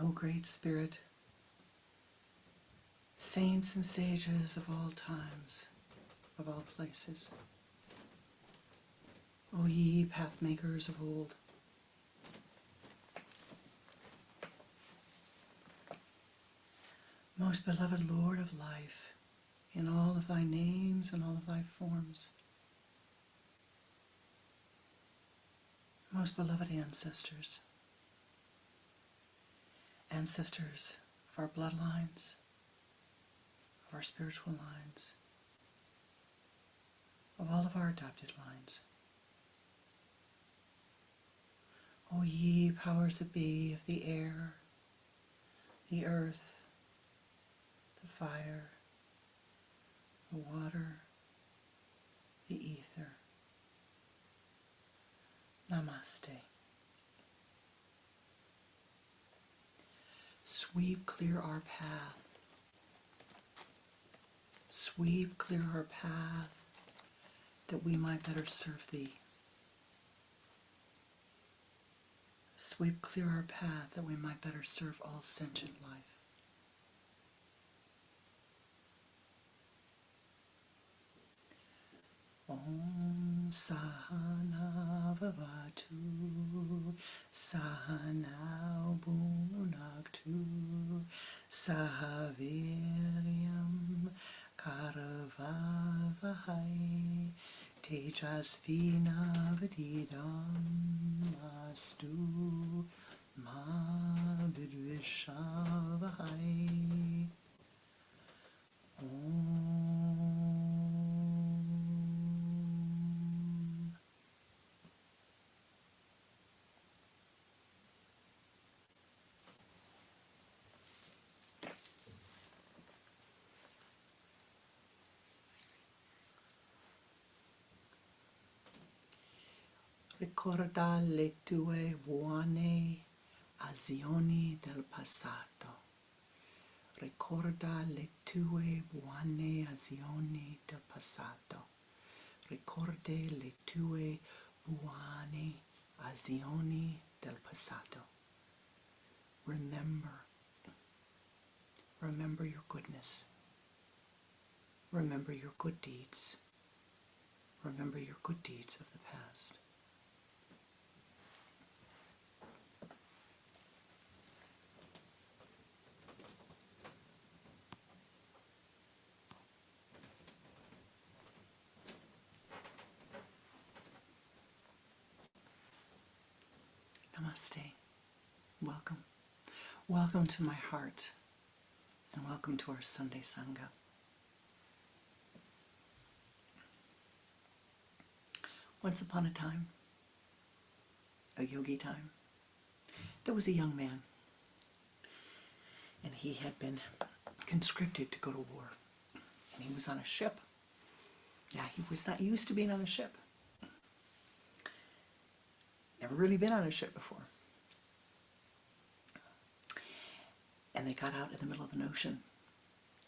O Great Spirit, saints and sages of all times, of all places, O ye pathmakers of old, most beloved Lord of life, in all of thy names and all of thy forms, most beloved ancestors, ancestors of our bloodlines, of our spiritual lines, of all of our adopted lines. O ye powers that be of the air, the earth, the fire, the water, the ether. Namaste. Sweep clear our path. Sweep clear our path that we might better serve thee. Sweep clear our path that we might better serve all sentient life. Om Sahana Vavatu Sahana Bhunaktu Sahaviryam Karavavahai Tejasvinavadidam Astu Ma Vidvishavahai. Ricorda le tue buone azioni del passato. Ricorda le tue buone azioni del passato. Ricorda le tue buone azioni del passato. Remember. Remember your goodness. Remember your good deeds. Remember your good deeds of the past. Namaste. Welcome. Welcome to my heart, and welcome to our Sunday Sangha. Once upon a time, a yogi time, there was a young man, and he had been conscripted to go to war, and he was on a ship. Now, he was not used to being on a ship. Never really been on a ship before. And they got out in the middle of an ocean,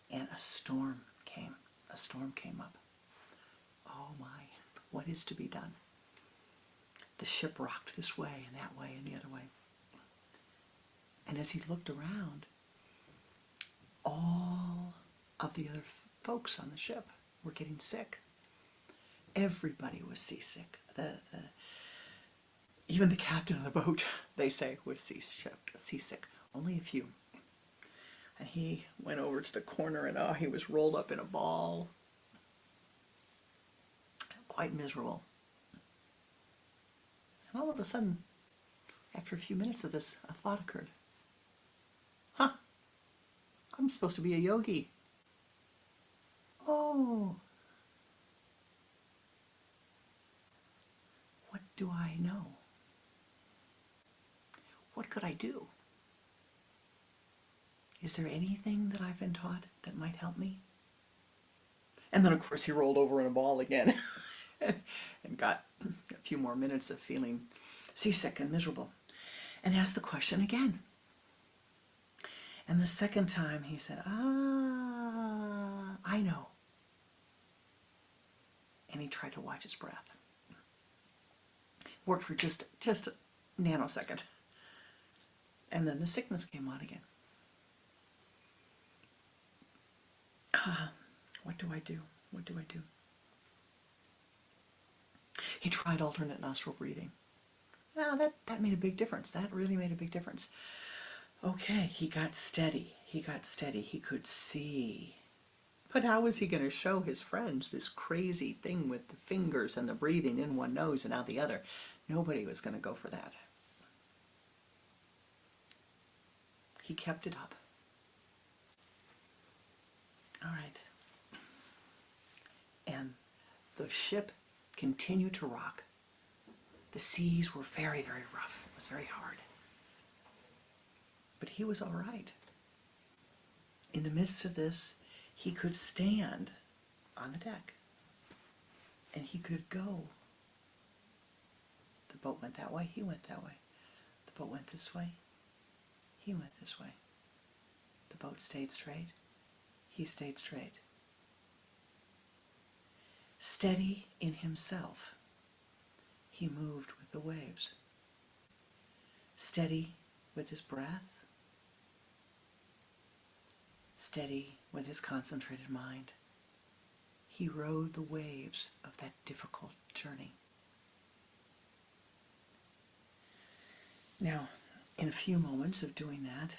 and a storm came. A storm came up. Oh my, what is to be done? The ship rocked this way and that way and the other way. And as he looked around, all of the other folks on the ship were getting sick. Everybody was seasick. Even the captain of the boat, they say, was seasick. Only a few. And he went over to the corner, and he was rolled up in a ball. Quite miserable. And all of a sudden, after a few minutes of this, a thought occurred. I'm supposed to be a yogi. Oh. What do I know? What could I do? Is there anything that I've been taught that might help me? And then, of course, he rolled over in a ball again and got a few more minutes of feeling seasick and miserable, and asked the question again. And the second time he said, I know. And he tried to watch his breath. Worked for just a nanosecond. And then the sickness came on again. What do I do? What do I do? He tried alternate nostril breathing. Now that made a big difference. That really made a big difference. Okay, he got steady. He got steady. He could see. But how was he going to show his friends this crazy thing with the fingers and the breathing in one nose and out the other? Nobody was going to go for that. He kept it up. All right. And the ship continued to rock. The seas were very, very rough. It was very hard. But he was all right. In the midst of this, he could stand on the deck. And he could go. The boat went that way, he went that way. The boat went this way, he went this way. The boat stayed straight, he stayed straight. Steady in himself, he moved with the waves. Steady with his breath, steady with his concentrated mind, he rode the waves of that difficult journey. Now, in a few moments of doing that,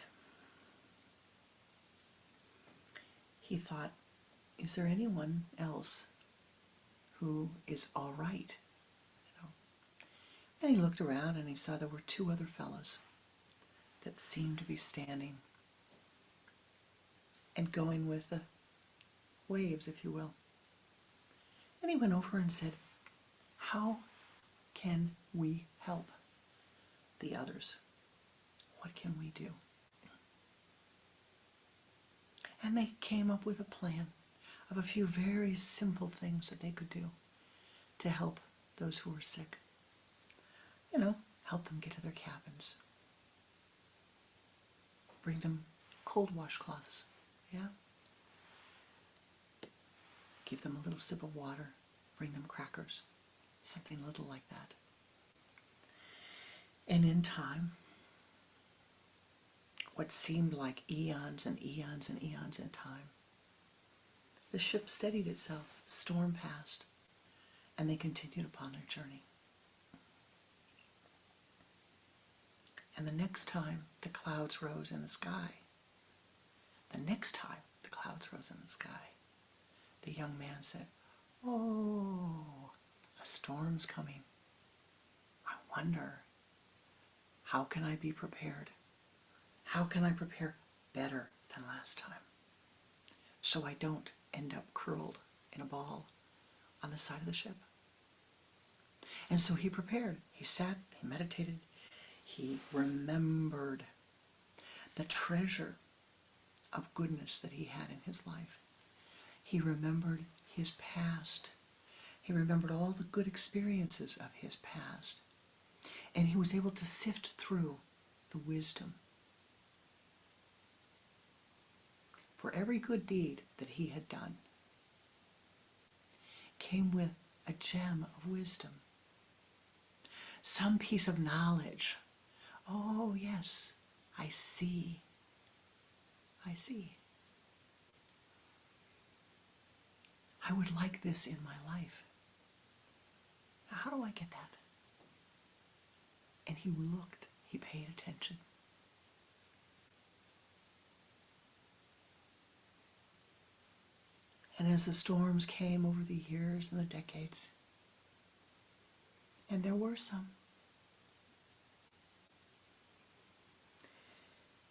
he thought, is there anyone else who is all right? And he looked around and he saw there were two other fellows that seemed to be standing and going with the waves, if you will. And he went over and said, how can we help the others? What can we do? And they came up with a plan of a few very simple things that they could do to help those who were sick. Help them get to their cabins. Bring them cold washcloths, yeah? Give them a little sip of water. Bring them crackers. Something little like that. And in time, what seemed like eons and eons and eons in time, the ship steadied itself, the storm passed, and they continued upon their journey. And the next time the clouds rose in the sky, the young man said, oh, a storm's coming. I wonder, how can I be prepared? How can I prepare better than last time so I don't end up curled in a ball on the side of the ship? And so he prepared. He sat, he meditated, he remembered the treasure of goodness that he had in his life. He remembered his past. He remembered all the good experiences of his past. And he was able to sift through the wisdom. For every good deed that he had done came with a gem of wisdom. Some piece of knowledge. Oh, yes, I see. I see. I would like this in my life. Now, how do I get that? And he looked, he paid attention. And as the storms came over the years and the decades, and there were some,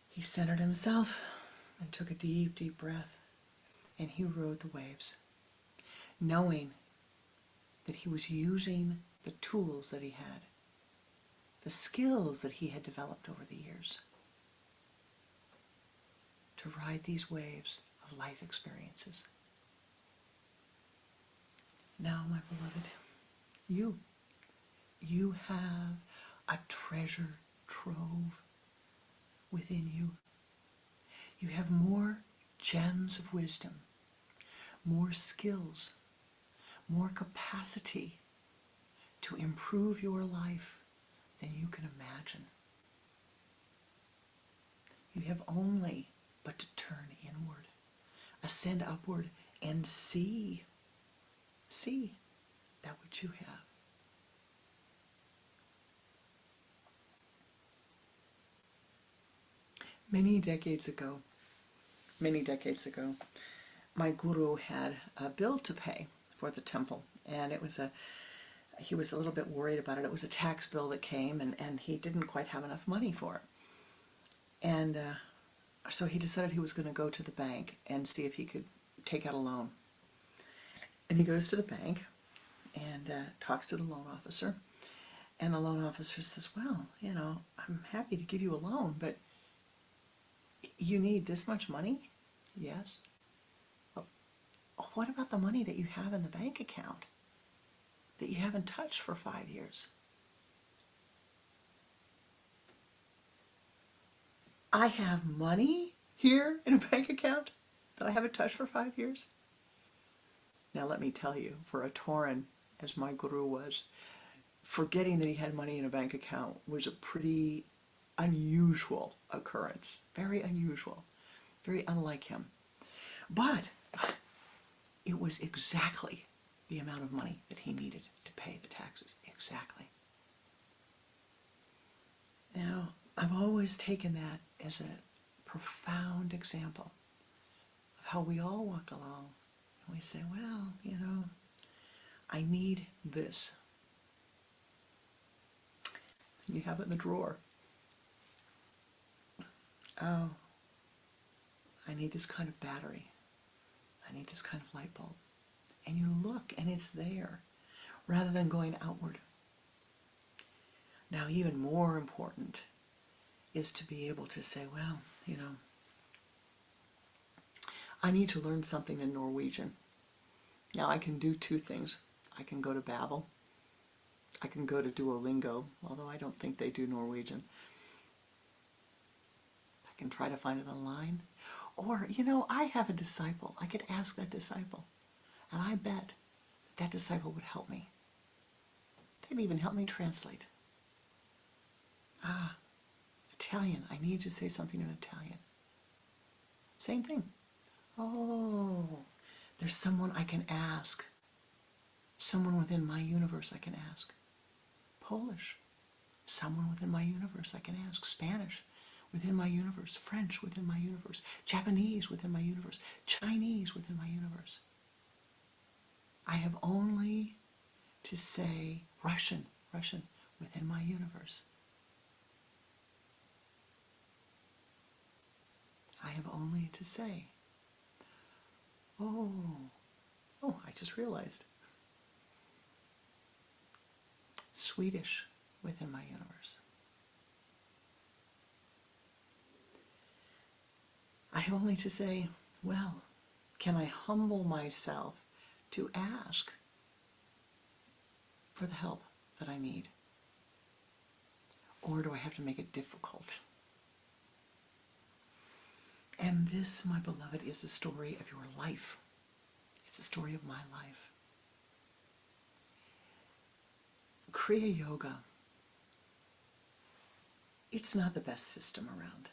he centered himself and took a deep, deep breath, and he rode the waves, knowing that he was using the tools that he had, the skills that he had developed over the years, to ride these waves of life experiences. Now, my beloved, you have a treasure trove within you. You have more gems of wisdom, more skills, more capacity to improve your life than you can imagine. You have only but to turn inward, ascend upward, and see that which you have. Many decades ago, my guru had a bill to pay for the temple, and he was a little bit worried about it. It was a tax bill that came, and he didn't quite have enough money for it. And so he decided he was going to go to the bank and see if he could take out a loan. And he goes to the bank and talks to the loan officer. And the loan officer says, well, I'm happy to give you a loan, but you need this much money? Yes. Well, what about the money that you have in the bank account that you haven't touched for 5 years? I have money here in a bank account that I haven't touched for 5 years? Now let me tell you, for a Tauran, as my guru was, forgetting that he had money in a bank account was a pretty unusual occurrence. Very unusual. Very unlike him. But it was exactly the amount of money that he needed to pay the taxes. Exactly. Now, I've always taken that as a profound example of how we all walk along and we say, well, I need this. You have it in the drawer. Oh, I need this kind of battery. I need this kind of light bulb. And you look and it's there, rather than going outward. Now, even more important is to be able to say, well, I need to learn something in Norwegian. Now, I can do two things. I can go to Babbel. I can go to Duolingo, although I don't think they do Norwegian. I can try to find it online. Or, I have a disciple. I could ask that disciple. And I bet that disciple would help me. They'd even help me translate. Italian. I need to say something in Italian. Same thing. Oh, there's someone I can ask. Someone within my universe I can ask. Polish. Someone within my universe I can ask. Spanish within my universe. French within my universe. Japanese within my universe. Chinese within my universe. I have only to say Russian within my universe. I have only to say, oh, I just realized. Swedish within my universe. I have only to say, well, can I humble myself to ask for the help that I need? Or do I have to make it difficult? And this, my beloved, is a story of your life. It's a story of my life. Kriya Yoga, it's not the best system around.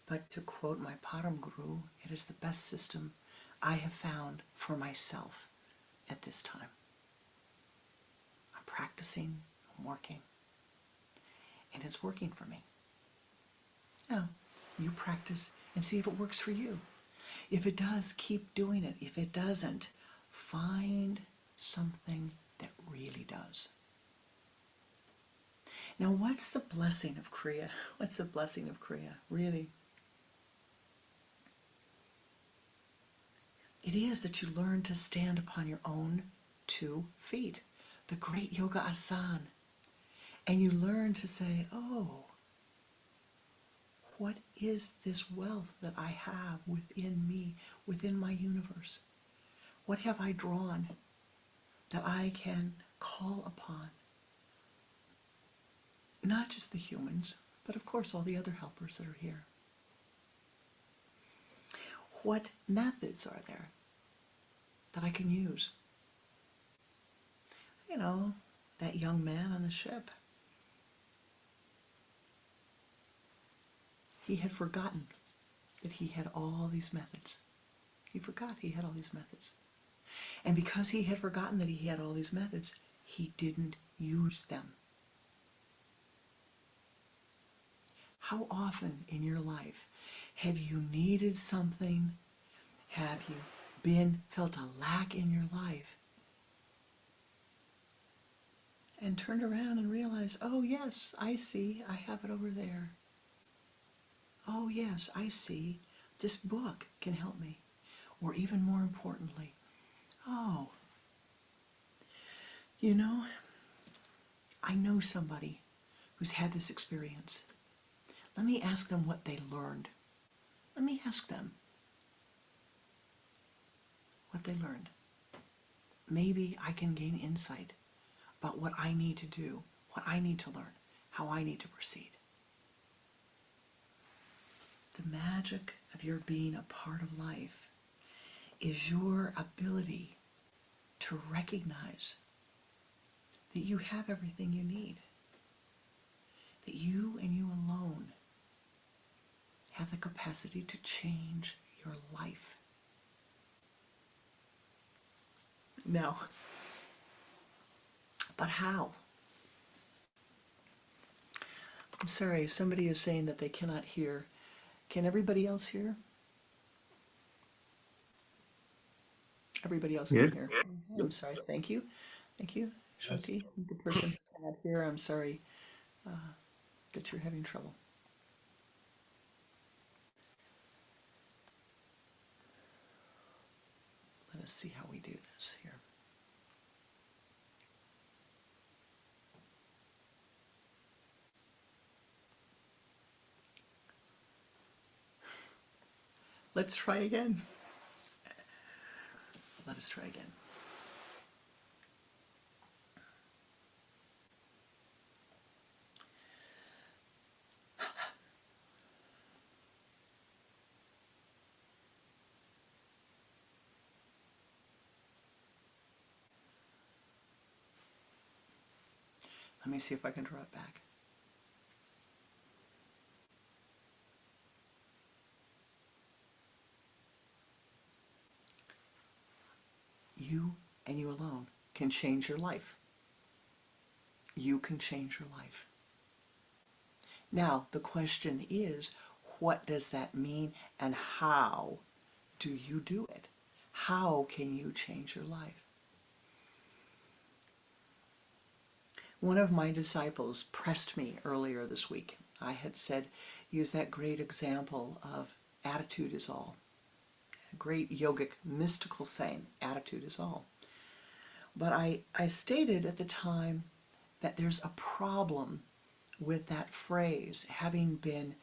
But to quote my Param Guru, it is the best system I have found for myself at this time. I'm practicing, I'm working, and it's working for me. Now, you practice and see if it works for you. If it does, keep doing it. If it doesn't, find something that really does. Now, what's the blessing of Kriya? What's the blessing of Kriya, really? It is that you learn to stand upon your own 2 feet, the great yoga asana, and you learn to say, oh, what is this wealth that I have within me, within my universe? What have I drawn that I can call upon? Not just the humans, but of course all the other helpers that are here. What methods are there that I can use? That young man on the ship. he had forgotten that he had all these methods. He forgot he had all these methods. And because he had forgotten that he had all these methods, he didn't use them. How often in your life have you needed something? Have you felt a lack in your life and turned around and realized, oh yes, I see, I have it over there. Oh yes, I see, this book can help me. Or even more importantly, oh, you know, I know somebody who's had this experience. Let me ask them what they learned. Let me ask them what they learned. Maybe I can gain insight about what I need to do, what I need to learn, how I need to proceed. The magic of your being a part of life is your ability to recognize that you have everything you need, that you and you alone have the capacity to change your life. Now, but how? I'm sorry, somebody is saying that they cannot hear. Can everybody else hear? Everybody else can hear. I'm sorry. Thank you. Thank you, Shanti. The person who cannot hear, I'm sorry that you're having trouble. Let us see how we do this here. Let's try again. Let us try again. Let me see if I can draw it back. You and you alone can change your life. You can change your life. Now, the question is, what does that mean and how do you do it? How can you change your life? One of my disciples pressed me earlier this week. I had said, use that great example of attitude is all. A great yogic, mystical saying, attitude is all. But I stated at the time that there's a problem with that phrase having been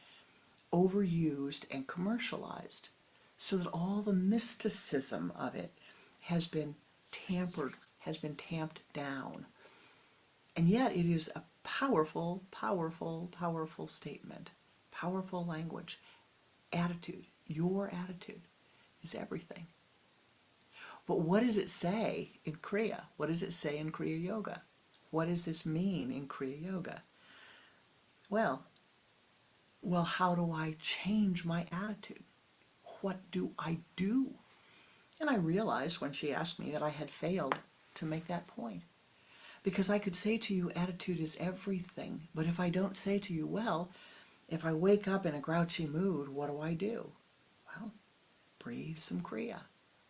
overused and commercialized so that all the mysticism of it has been tampered, has been tamped down. And yet it is a powerful, powerful, powerful statement, powerful language. Attitude, your attitude is everything. But what does it say in Kriya? What does it say in Kriya Yoga? What does this mean in Kriya Yoga? Well, how do I change my attitude? What do I do? And I realized when she asked me that I had failed to make that point. Because I could say to you, attitude is everything. But if I don't say to you, well, if I wake up in a grouchy mood, what do? Well, breathe some Kriya.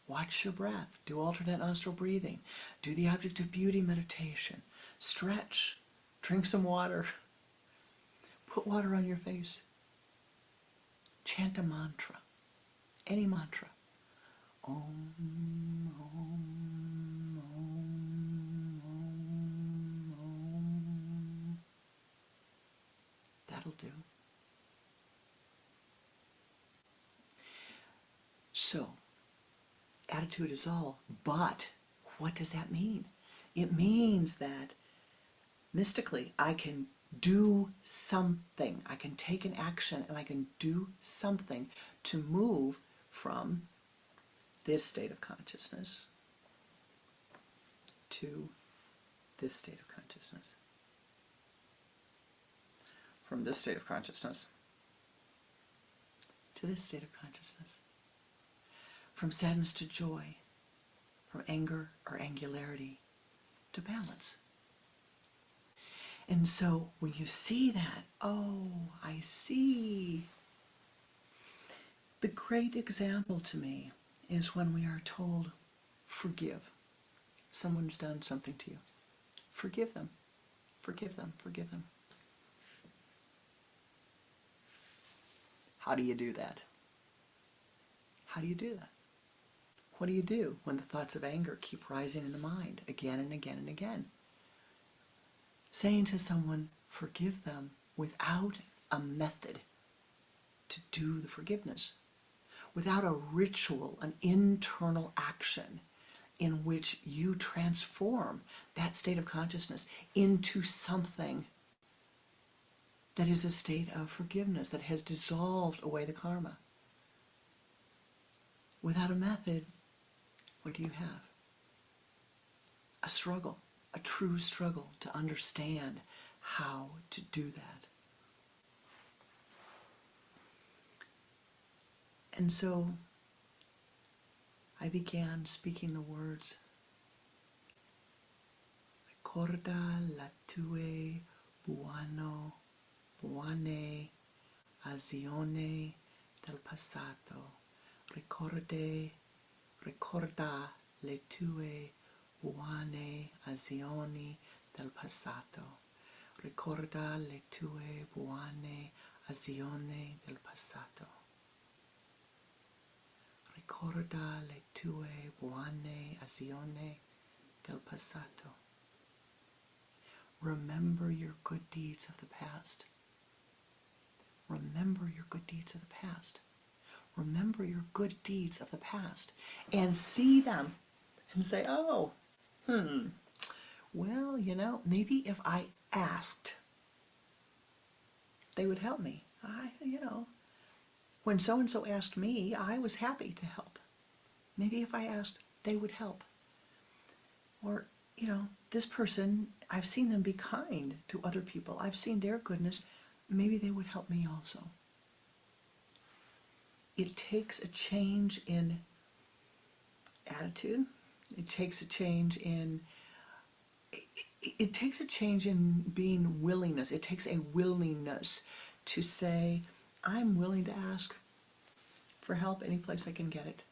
Watch your breath. Do alternate nostril breathing. Do the object of beauty meditation. Stretch. Drink some water. Put water on your face. Chant a mantra. Any mantra. Om, Om, Om, Om, Om. That'll do. So, attitude is all, but what does that mean? It means that mystically I can do something. I can take an action and I can do something to move from this state of consciousness to this state of consciousness. From this state of consciousness to this state of consciousness. From sadness to joy, from anger or angularity to balance. And so when you see that, oh, I see. The great example to me is when we are told, forgive. Someone's done something to you. Forgive them. Forgive them. Forgive them. How do you do that? How do you do that? What do you do when the thoughts of anger keep rising in the mind again and again and again? Saying to someone, forgive them without a method to do the forgiveness, without a ritual, an internal action in which you transform that state of consciousness into something that is a state of forgiveness, that has dissolved away the karma. Without a method, what do you have? A struggle, a true struggle to understand how to do that. And so I began speaking the words, Ricorda la tue buone azioni del passato. Ricorda le tue buone azioni del passato. Ricorda le tue buone azioni del passato. Ricorda le tue buone azioni del passato. Remember your good deeds of the past. Remember your good deeds of the past. Remember your good deeds of the past and see them and say, oh, well, maybe if I asked, they would help me. When so-and-so asked me, I was happy to help. Maybe if I asked, they would help. Or, this person, I've seen them be kind to other people. I've seen their goodness. Maybe they would help me also. It takes a change in attitude. It takes a change in being willingness. It takes a willingness to say, I'm willing to ask for help any place I can get it.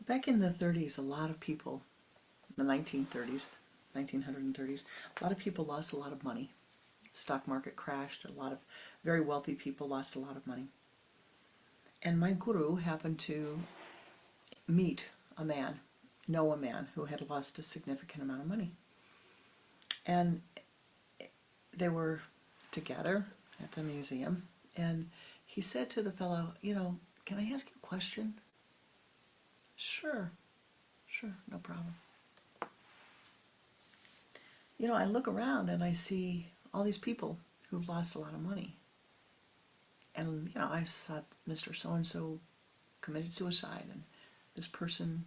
Back in the 30s, a lot of people, the 1930s, a lot of people lost a lot of money. The stock market crashed. A lot of very wealthy people lost a lot of money. And my guru happened to know a man who had lost a significant amount of money. And they were together at the museum, and he said to the fellow, can I ask you a question? Sure, no problem. I look around and I see all these people who've lost a lot of money. And, I saw Mr. So-and-so committed suicide, and this person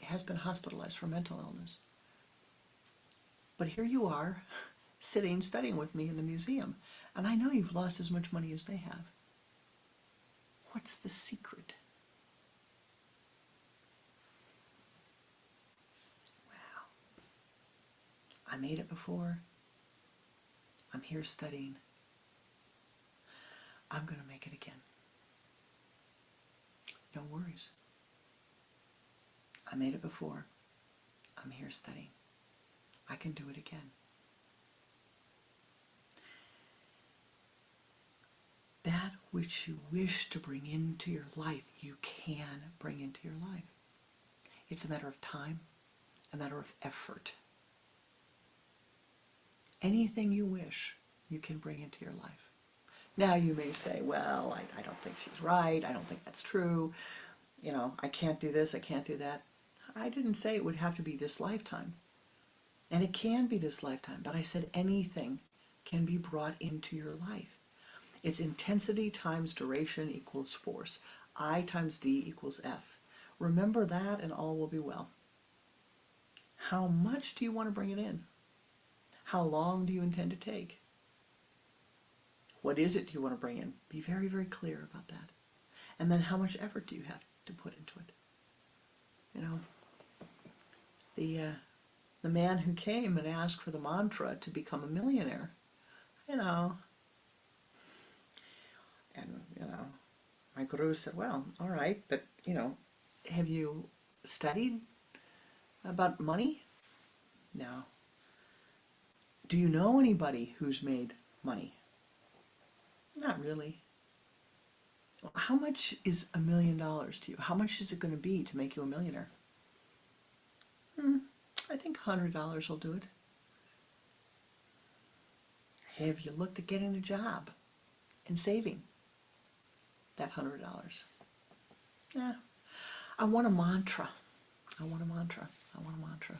has been hospitalized for mental illness. But here you are, sitting, studying with me in the museum, and I know you've lost as much money as they have. What's the secret? Wow. I made it before. I'm here studying. I'm going to make it again. No worries. I made it before. I'm here studying. I can do it again. That which you wish to bring into your life, you can bring into your life. It's a matter of time, a matter of effort. Anything you wish, you can bring into your life. Now you may say, well, I don't think she's right. I don't think that's true. I can't do this. I can't do that. I didn't say it would have to be this lifetime. And it can be this lifetime, but I said anything can be brought into your life. It's intensity times duration equals force. I times D equals F. Remember that and all will be well. How much do you want to bring it in? How long do you intend to take? What is it you want to bring in? Be very, very clear about that. And then how much effort do you have to put into it? You know, the man who came and asked for the mantra to become a millionaire, you know, and, my guru said, well, all right, but, have you studied about money? No. Do you know anybody who's made money? Not really. Well, how much is $1 million to you? How much is it going to be to make you a millionaire? I think $100 will do it. Have you looked at getting a job and saving that $100? Yeah. I want a mantra. I want a mantra. I want a mantra.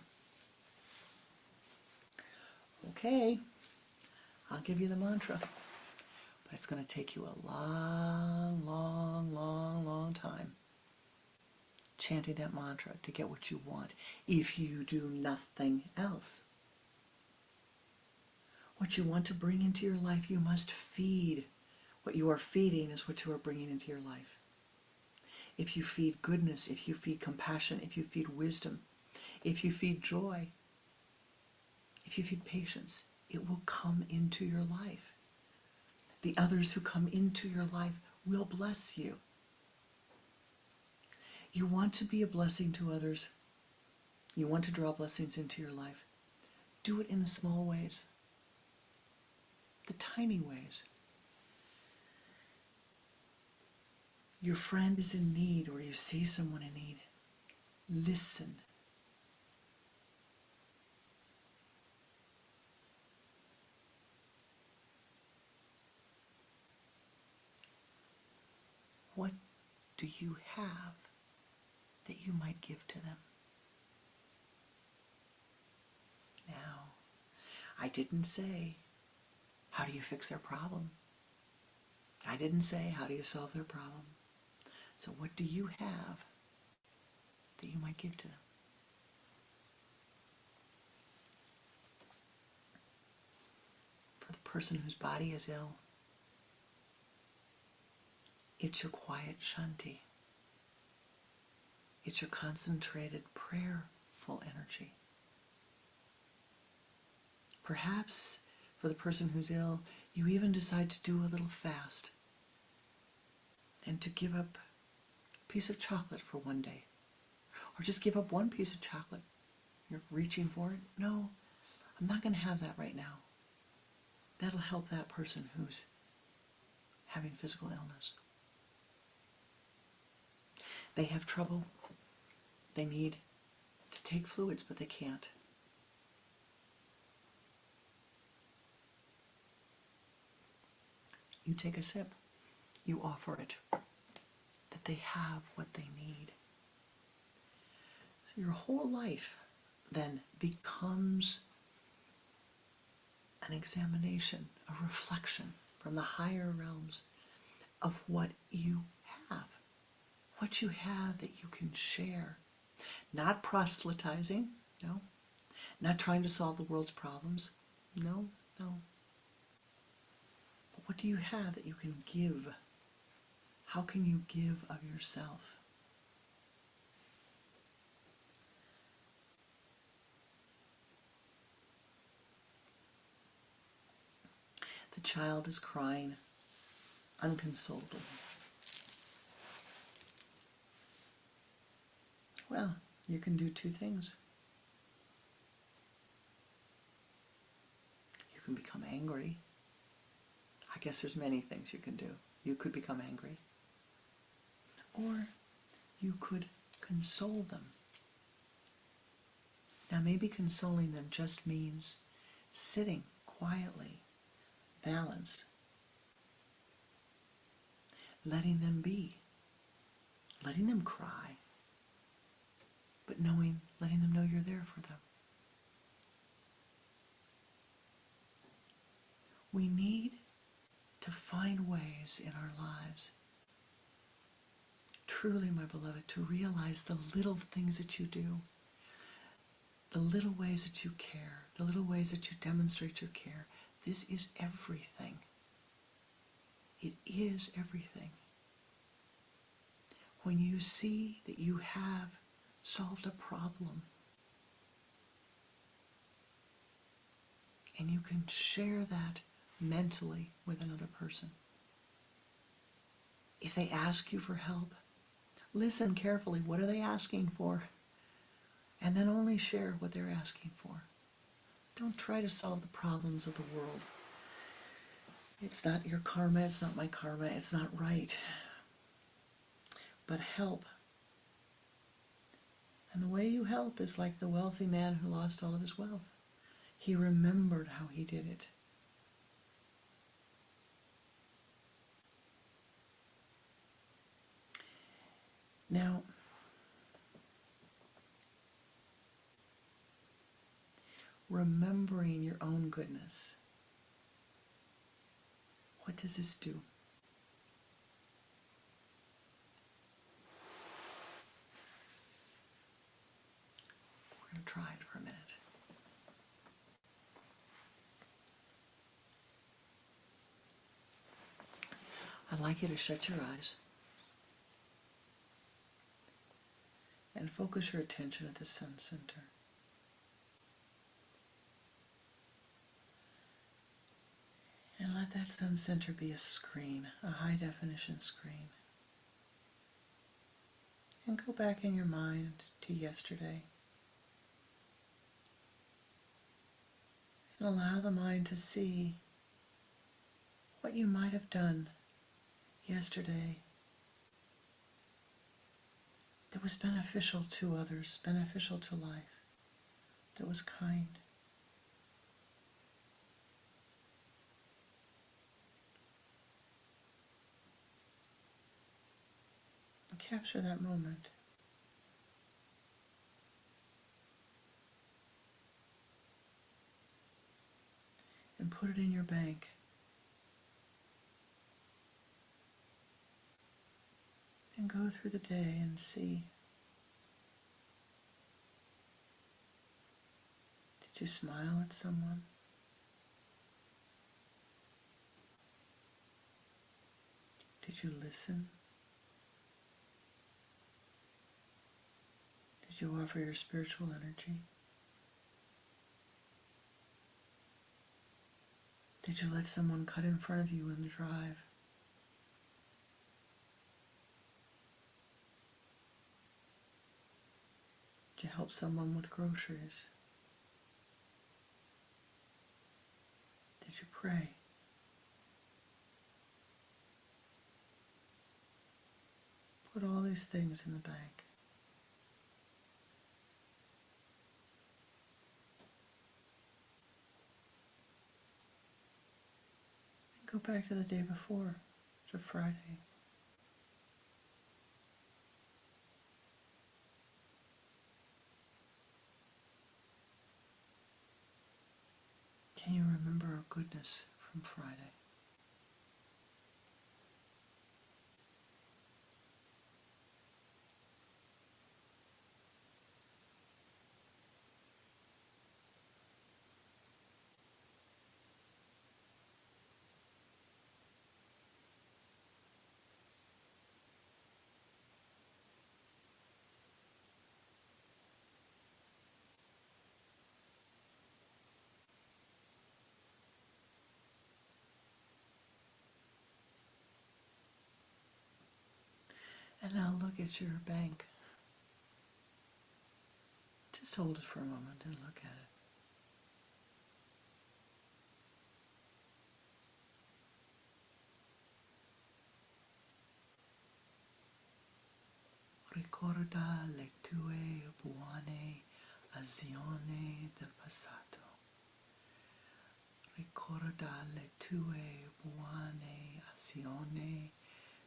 Okay, I'll give you the mantra. But it's going to take you a long, long, long, long time chanting that mantra to get what you want if you do nothing else. What you want to bring into your life, you must feed. What you are feeding is what you are bringing into your life. If you feed goodness, if you feed compassion, if you feed wisdom, if you feed joy, if you feed patience, it will come into your life. The others who come into your life will bless you. You want to be a blessing to others. You want to draw blessings into your life. Do it in the small ways, the tiny ways. Your friend is in need, or you see someone in need. Listen. What do you have that you might give to them? Now, I didn't say, how do you fix their problem? I didn't say, how do you solve their problem? So what do you have that you might give to them? For the person whose body is ill, it's your quiet Shanti. It's your concentrated, prayerful energy. Perhaps for the person who's ill, you even decide to do a little fast and to give up a piece of chocolate for one day. Or just give up one piece of chocolate. You're reaching for it. No, I'm not going to have that right now. That'll help that person who's having physical illness. They have trouble. They need to take fluids, but they can't. You take a sip. You offer it. That they have what they need. So your whole life then becomes an examination, a reflection from the higher realms of what you have. What you have that you can share. Not proselytizing, no. Not trying to solve the world's problems, no, no. But what do you have that you can give? How can you give of yourself? The child is crying unconsolably. Well, you can do two things. You can become angry. I guess there's many things you can do. You could become angry. Or you could console them. Now maybe consoling them just means sitting quietly, balanced, letting them be, letting them cry, but letting them know you're there for them. We need to find ways in our lives, truly, my beloved, to realize the little things that you do, the little ways that you care, the little ways that you demonstrate your care. This is everything. It is everything. When you see that you have solved a problem and you can share that mentally with another person. If they ask you for help, listen carefully. What are they asking for? And then only share what they're asking for. Don't try to solve the problems of the world. It's not your karma, it's not my karma, it's not right. But help. And the way you help is like the wealthy man who lost all of his wealth. He remembered how he did it. Now, remembering your own goodness, what does this do? We're going to try it for a minute. I'd like you to shut your eyes and focus your attention at the sun center. And let that sun center be a screen, a high definition screen. And go back in your mind to yesterday. And allow the mind to see what you might have done yesterday that was beneficial to others, beneficial to life, that was kind. And capture that moment. And put it in your bank. And go through the day and see. Did you smile at someone? Did you listen? Did you offer your spiritual energy? Did you let someone cut in front of you in the drive? Did you help someone with groceries? Did you pray? Put all these things in the bank. And go back to the day before, to Friday. Can you remember a goodness from Friday? And now look at your bank. Just hold it for a moment and look at it. Ricorda le tue buone azioni del passato. Ricorda le tue buone azioni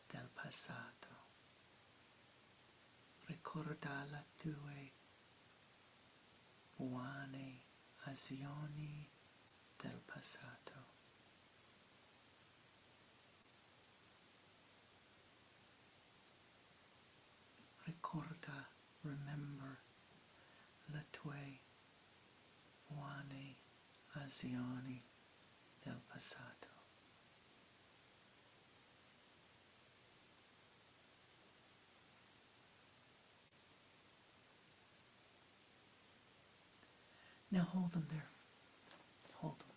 del passato. Ricorda le tue buone azioni del passato. Ricorda, remember, le tue buone Passioni del passato. Now hold them there. Hold them.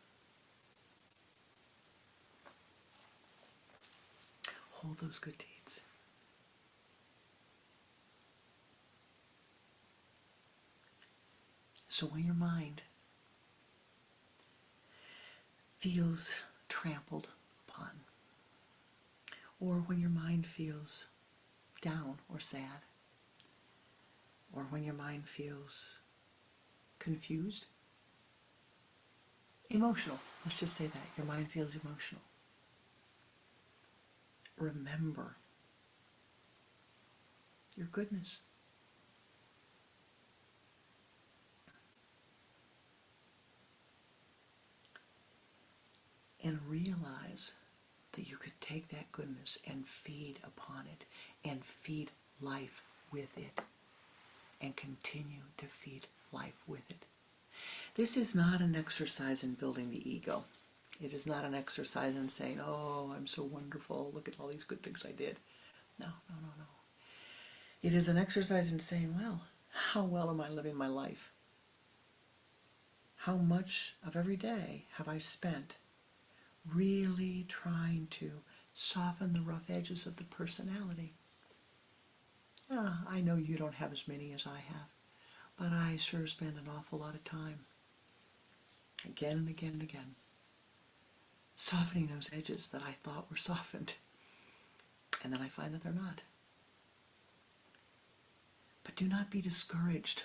Hold those good deeds. So when your mind feels trampled upon, or when your mind feels down or sad, or when your mind feels confused, emotional, let's just say that, your mind feels emotional. Remember your goodness. And realize that you could take that goodness and feed upon it and feed life with it and continue to feed life with it. This is not an exercise in building the ego. It is not an exercise in saying, oh, I'm so wonderful, look at all these good things I did. No, no, no, no. It is an exercise in saying, well, how well am I living my life? How much of every day have I spent really trying to soften the rough edges of the personality? I know you don't have as many as I have, but I sure spend an awful lot of time, again and again and again, softening those edges that I thought were softened, and then I find that they're not. But do not be discouraged.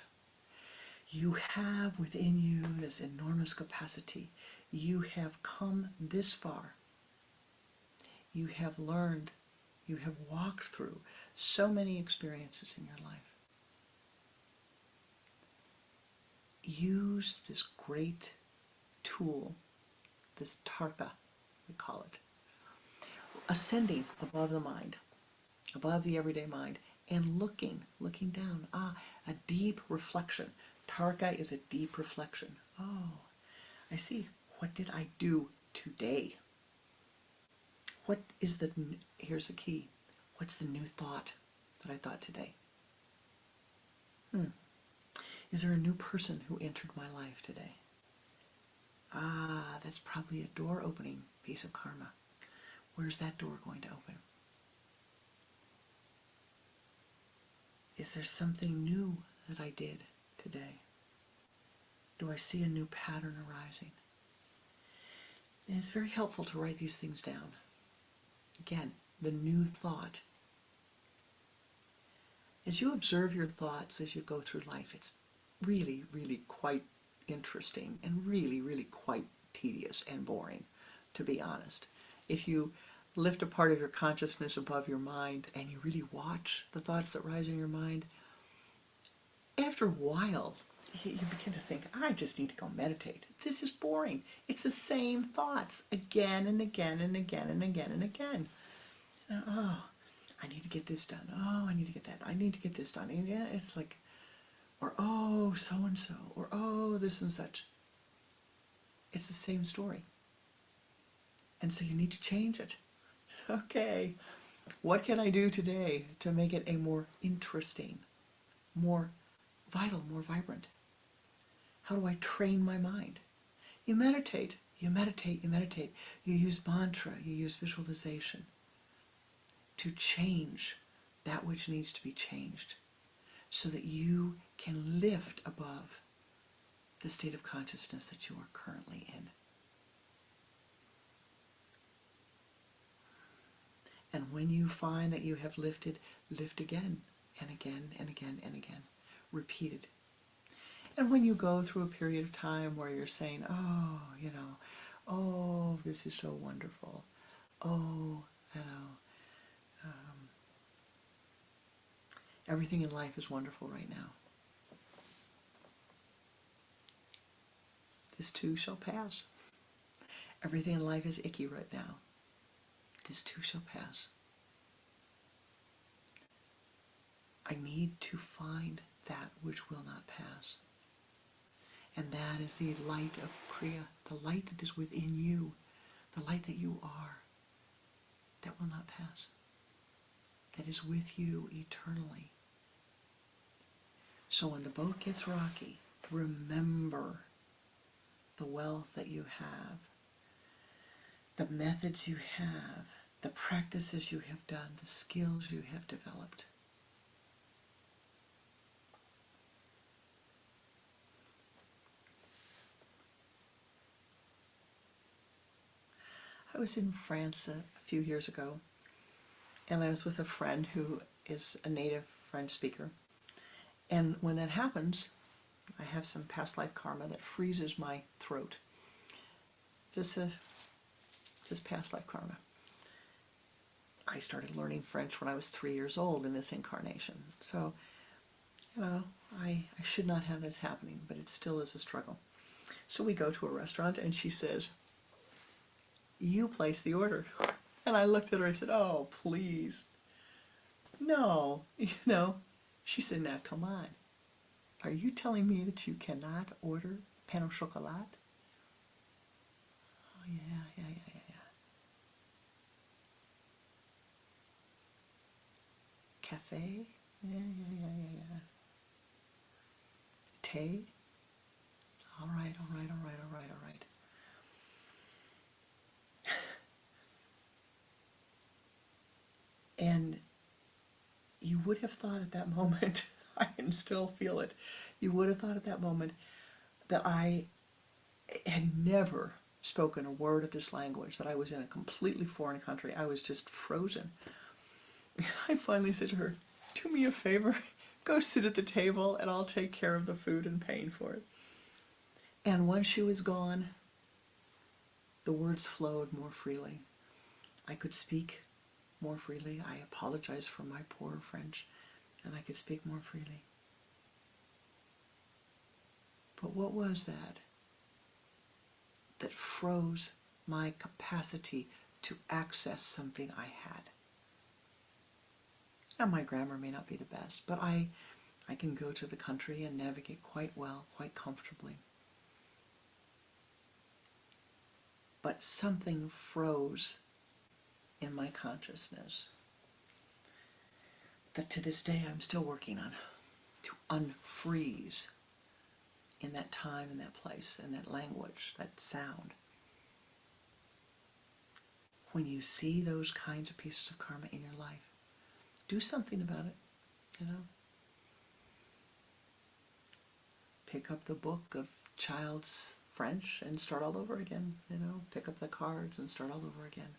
You have within you this enormous capacity. You have come this far. You have learned, you have walked through so many experiences in your life. Use this great tool, this tarka, we call it, ascending above the mind, above the everyday mind, and looking down. A deep reflection. Tarka is a deep reflection. Oh, I see. What did I do today? What is the, here's the key. What's the new thought that I thought today? Is there a new person who entered my life today? That's probably a door opening piece of karma. Where's that door going to open? Is there something new that I did today? Do I see a new pattern arising? And it's very helpful to write these things down. Again, the new thought. As you observe your thoughts as you go through life, it's really, really quite interesting and really, really quite tedious and boring, to be honest. If you lift a part of your consciousness above your mind and you really watch the thoughts that rise in your mind, after a while, you begin to think, I just need to go meditate. This is boring. It's the same thoughts again and again and again and again and again. Oh, I need to get this done. Oh, I need to get that. I need to get this done. And yeah, it's like, or oh, so-and-so, or oh, this and such. It's the same story. And so you need to change it. Okay, what can I do today to make it a more interesting, more vital, more vibrant? How do I train my mind? You meditate, you meditate, you meditate. You use mantra, you use visualization to change that which needs to be changed so that you can lift above the state of consciousness that you are currently in. And when you find that you have lifted, lift again and again and again and again. Repeat it. And when you go through a period of time where you're saying, oh, oh, this is so wonderful. Oh, everything in life is wonderful right now. This too shall pass. Everything in life is icky right now. This too shall pass. I need to find that which will not pass. And that is the light of Kriya, the light that is within you, the light that you are, that will not pass, that is with you eternally. So when the boat gets rocky, remember the wealth that you have, the methods you have, the practices you have done, the skills you have developed. I was in France a few years ago, and I was with a friend who is a native French speaker. And when that happens, I have some past life karma that freezes my throat. Just past life karma. I started learning French when I was 3 years old in this incarnation. So, I should not have this happening, but it still is a struggle. So we go to a restaurant and she says, "You place the order." And I looked at her and I said, "Oh, please. No." She said, "Now, come on. Are you telling me that you cannot order pain au chocolat?" "Oh, yeah. Cafe? Yeah. Tea? All right. And you would have thought at that moment, I can still feel it, you would have thought at that moment that I had never spoken a word of this language, that I was in a completely foreign country. I was just frozen. And I finally said to her, "Do me a favor, go sit at the table and I'll take care of the food and paying for it." And once she was gone, the words flowed more freely. I could speak more freely. I apologize for my poor French, and I could speak more freely. But what was that froze my capacity to access something I had? Now, my grammar may not be the best, but I can go to the country and navigate quite well, quite comfortably. But something froze in my consciousness that to this day I'm still working on, to unfreeze in that time, in that place, in that language, that sound. When you see those kinds of pieces of karma in your life, do something about it, Pick up the book of child's French and start all over again, Pick up the cards and start all over again.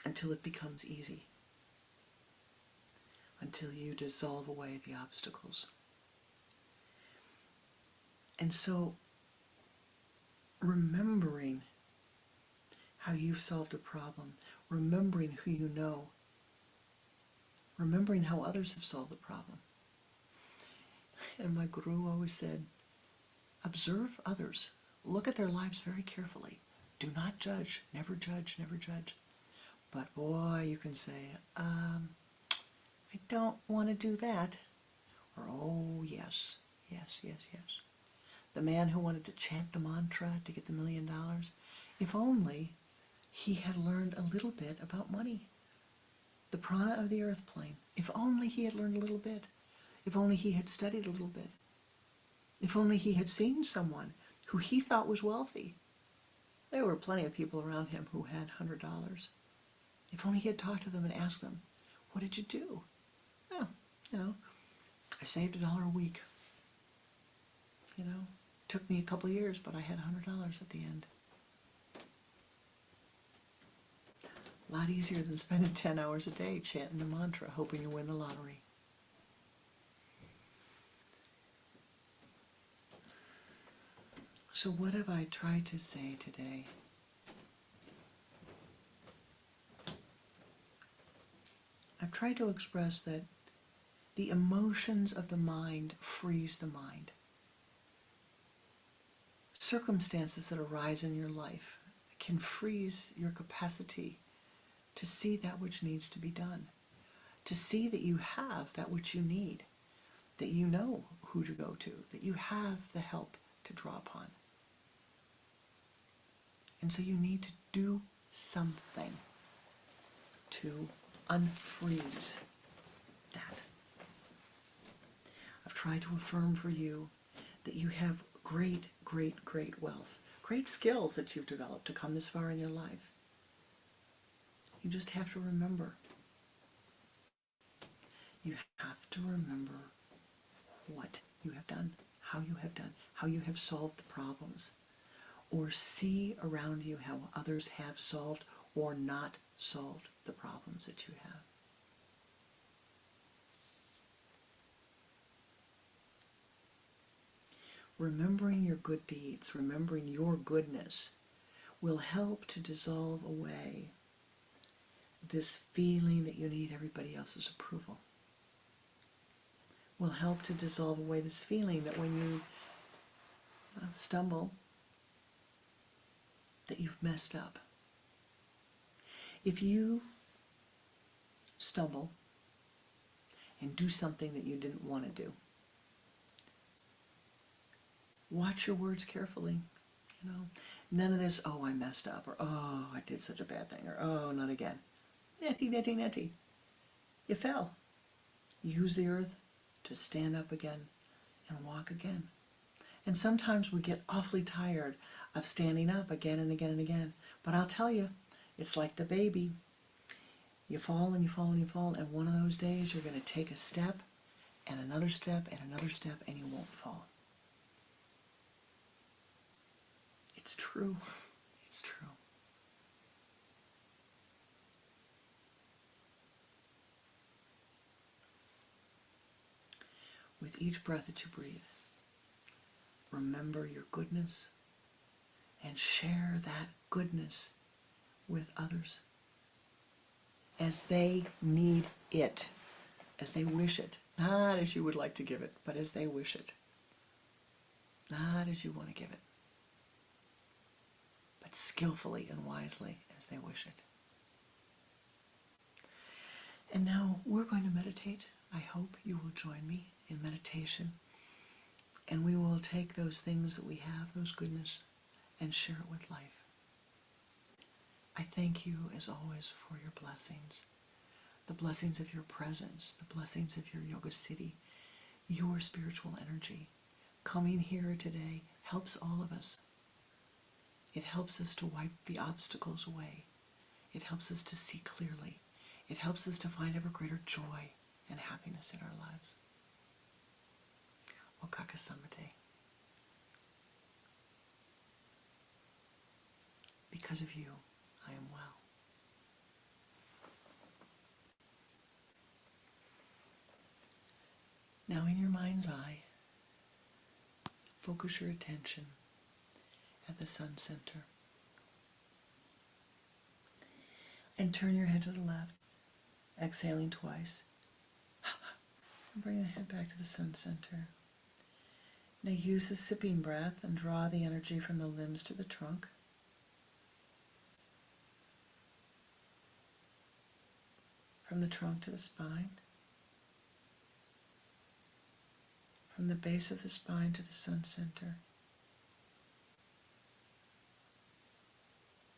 Until it becomes easy. Until you dissolve away the obstacles. And so, remembering how you've solved a problem, remembering who you know, remembering how others have solved the problem. And my guru always said, observe others. Look at their lives very carefully. Do not judge. Never judge, never judge. But boy, you can say, I don't want to do that. Or, oh, yes. The man who wanted to chant the mantra to get the $1 million, if only he had learned a little bit about money. The prana of the earth plane. If only he had learned a little bit. If only he had studied a little bit. If only he had seen someone who he thought was wealthy. There were plenty of people around him who had $100. If only he had talked to them and asked them, "What did you do?" "Oh, I saved $1 a week. Took me a couple of years, but I had $100 at the end." A lot easier than spending 10 hours a day chanting the mantra, hoping you win the lottery. So what have I tried to say today? I've tried to express that the emotions of the mind freeze the mind. Circumstances that arise in your life can freeze your capacity to see that which needs to be done, to see that you have that which you need, that you know who to go to, that you have the help to draw upon. And so you need to do something to unfreeze that. I've tried to affirm for you that you have great, great, great wealth, great skills that you've developed to come this far in your life. You just have to remember. You have to remember what you have done, how you have solved the problems, or see around you how others have solved or not solved the problems that you have. Remembering your good deeds, remembering your goodness, will help to dissolve away this feeling that you need everybody else's approval. Will help to dissolve away this feeling that when you stumble, that you've messed up. If you stumble and do something that you didn't want to do, watch your words carefully. None of this, oh, I messed up, or oh, I did such a bad thing, or oh, not again. Netty, netty, netty. You fell. Use the earth to stand up again and walk again. And sometimes we get awfully tired of standing up again and again and again. But I'll tell you, it's like the baby. You fall and you fall and you fall, and one of those days you're going to take a step and another step and another step, and you won't fall. It's true. It's true. With each breath that you breathe, remember your goodness and share that goodness with others as they need it, as they wish it. Not as you would like to give it, but as they wish it. Not as you want to give it, but skillfully and wisely as they wish it. And now we're going to meditate. I hope you will join me in meditation. And we will take those things that we have, those goodness, and share it with life. I thank you, as always, for your blessings. The blessings of your presence, the blessings of your yoga city, your spiritual energy. Coming here today helps all of us. It helps us to wipe the obstacles away. It helps us to see clearly. It helps us to find ever greater joy and happiness in our lives. Okaka Samate. Because of you, I am well. Now in your mind's eye, focus your attention at the sun center. And turn your head to the left, exhaling twice. And bring the head back to the sun center. Now use the sipping breath and draw the energy from the limbs to the trunk. From the trunk to the spine. From the base of the spine to the sun center.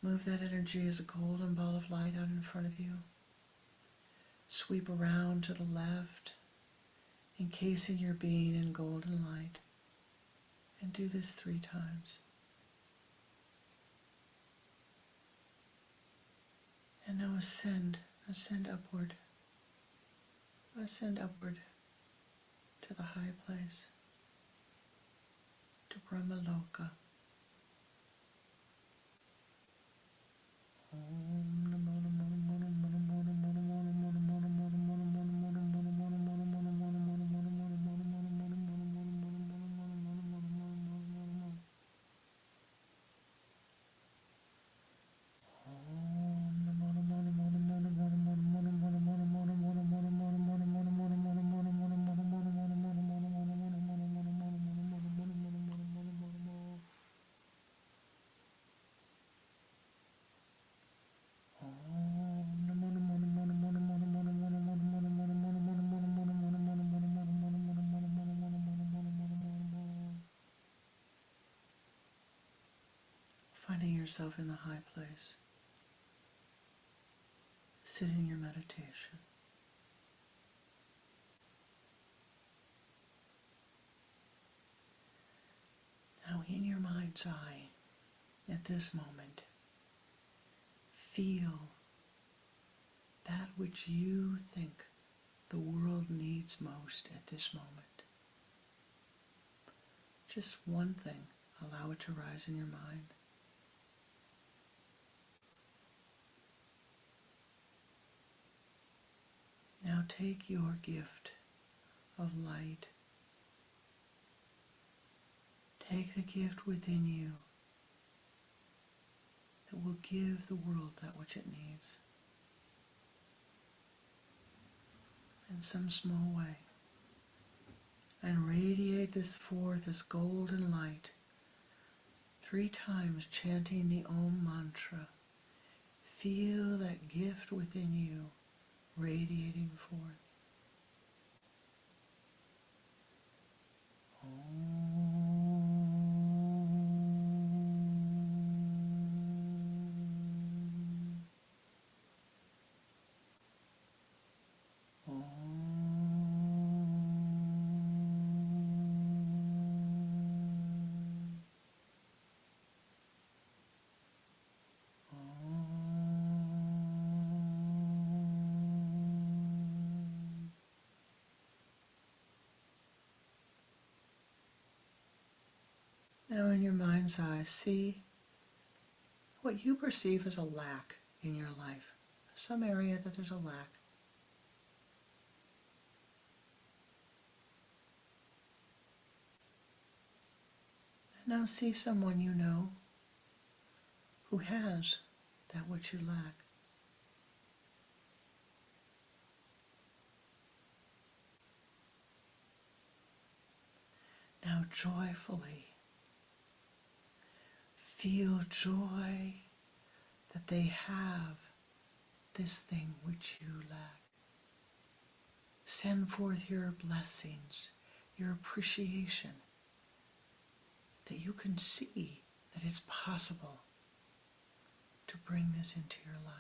Move that energy as a golden ball of light out in front of you. Sweep around to the left, encasing your being in golden light. And do this 3 times. And now ascend upward. Ascend upward to the high place, to Brahmaloka. yourself in the high place. Sit in your meditation. Now, in your mind's eye, at this moment, feel that which you think the world needs most at this moment. Just one thing, allow it to rise in your mind. Now take your gift of light. Take the gift within you that will give the world that which it needs in some small way. And radiate this forth as golden light 3 times, chanting the Om mantra. Feel that gift within you radiating forth. Now in your mind's eye, see what you perceive as a lack in your life. Some area that there's a lack. And now see someone you know who has that which you lack. Now joyfully feel joy that they have this thing which you lack. Send forth your blessings, your appreciation, that you can see that it's possible to bring this into your life.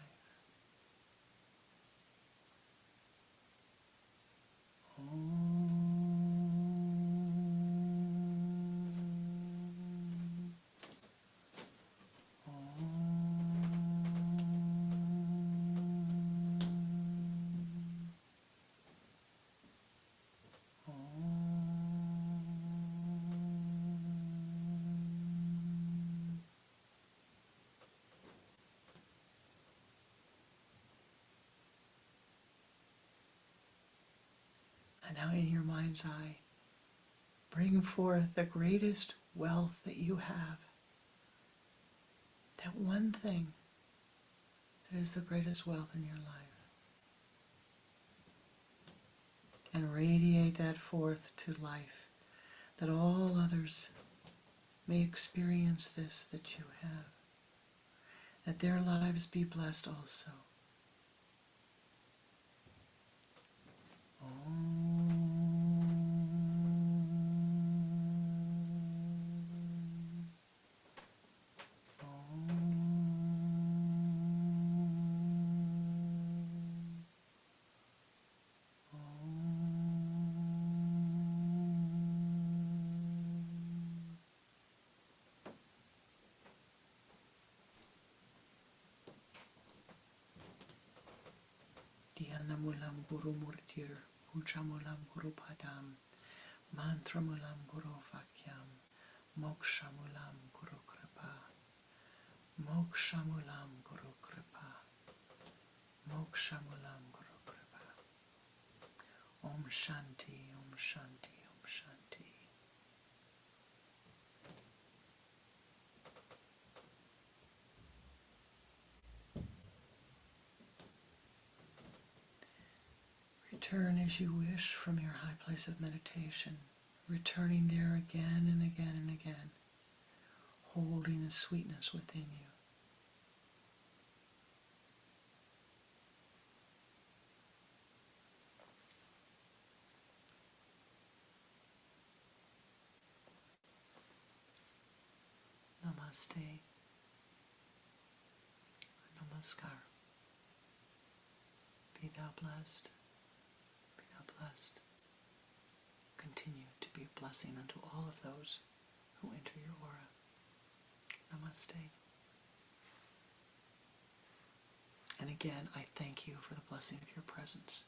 And now in your mind's eye, bring forth the greatest wealth that you have. That one thing that is the greatest wealth in your life. And radiate that forth to life, that all others may experience this that you have. That their lives be blessed also. Dhyanamulam Guru Murtir, Pujamulam Guru Padam, Mantramulam Guru Vakyam, Mokshamulam Guru Kripa, Mokshamulam Guru Kripa, Mokshamulam Guru Kripa. Om Shanti, Om Shanti, Om Shanti. Return as you wish from your high place of meditation, returning there again and again and again, holding the sweetness within you. Namaste. Namaskar. Be thou blessed. Be thou blessed. Continue to be a blessing unto all of those who enter your aura. Namaste. And again, I thank you for the blessing of your presence.